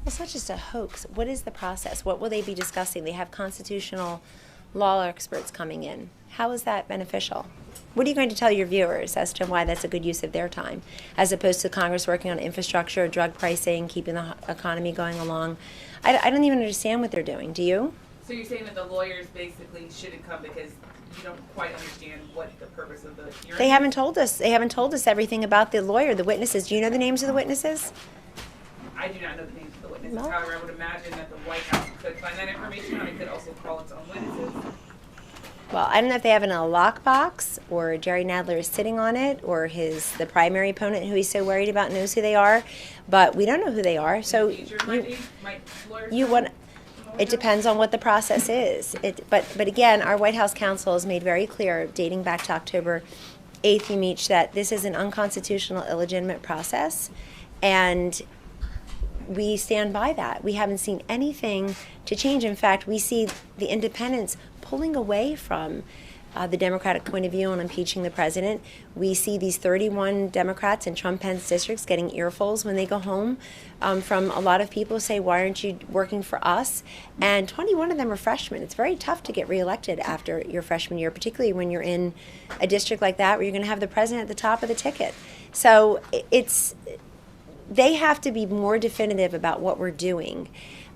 It's not just a hoax. What is the process? What will they be discussing? They have constitutional law experts coming in. How is that beneficial? What are you going to tell your viewers as to why that's a good use of their time, as opposed to Congress working on infrastructure, drug pricing, keeping the economy going along? I don't even understand what they're doing. Do you? So you're saying that the lawyers basically shouldn't come because you don't quite understand what the purpose of the hearing They is? haven't told us. They haven't told us everything about the lawyer, the witnesses. Do you know the names of the witnesses? I do not know the names of the witnesses. No. However, I would imagine that the White House could find that information, and it could also call its own witnesses. Well, I don't know if they have it in a lockbox, or Jerry Nadler is sitting on it, or the primary opponent who he's so worried about knows who they are, but we don't know who they are. So In the future, might lawyers you come? want. It depends on what the process is. But again, our White House counsel has made very clear, dating back to October 8th, that this is an unconstitutional, illegitimate process, and we stand by that. We haven't seen anything to change. In fact, we see the independents pulling away from the Democratic point of view on impeaching the president. We see these 31 Democrats in Trump-Pence districts getting earfuls when they go home from a lot of people who say, why aren't you working for us? And 21 of them are freshmen. It's very tough to get reelected after your freshman year, particularly when you're in a district like that where you're going to have the president at the top of the ticket. So they have to be more definitive about what we're doing.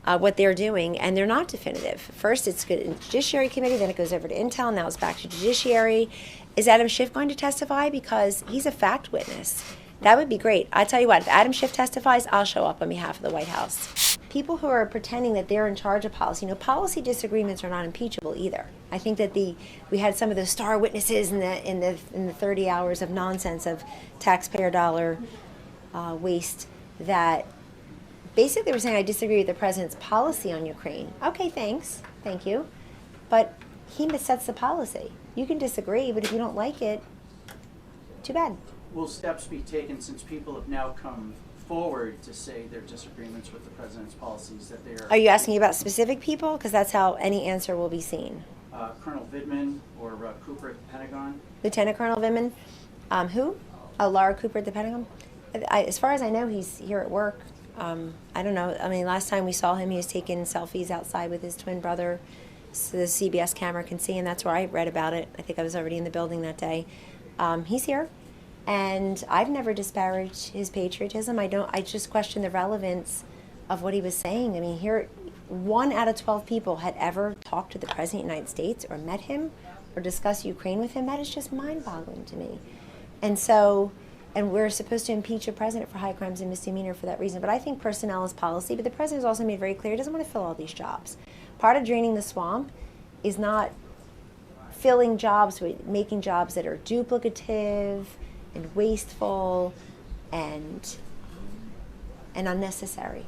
What they're doing, and they're not definitive. First, it's good in Judiciary Committee, then it goes over to Intel, now it's back to Judiciary. Is Adam Schiff going to testify? Because he's a fact witness. That would be great. I tell you what, if Adam Schiff testifies, I'll show up on behalf of the White House. People who are pretending that they're in charge of policy, policy disagreements are not impeachable either. I think that we had some of those star witnesses in the 30 hours of nonsense of taxpayer dollar waste that. Basically, they were saying, I disagree with the president's policy on Ukraine. Okay, thanks. Thank you. But he sets the policy. You can disagree, but if you don't like it, too bad. Will steps be taken, since people have now come forward to say their disagreements with the president's policies, that they are... Are you asking about specific people? Because that's how any answer will be seen. Colonel Vindman or Cooper at the Pentagon? Lieutenant Colonel Vindman. Who? Laura Cooper at the Pentagon? As far as I know, he's here at work. I don't know. I mean, last time we saw him, he was taking selfies outside with his twin brother, so the CBS camera can see, and that's where I read about it. I think I was already in the building that day. He's here, and I've never disparaged his patriotism. I just question the relevance of what he was saying. I mean, here, 1 out of 12 people had ever talked to the President of the United States or met him or discussed Ukraine with him. That is just mind-boggling to me. And we're supposed to impeach a president for high crimes and misdemeanor for that reason. But I think personnel is policy. But the president has also made very clear he doesn't want to fill all these jobs. Part of draining the swamp is not filling jobs, with making jobs that are duplicative and wasteful and unnecessary.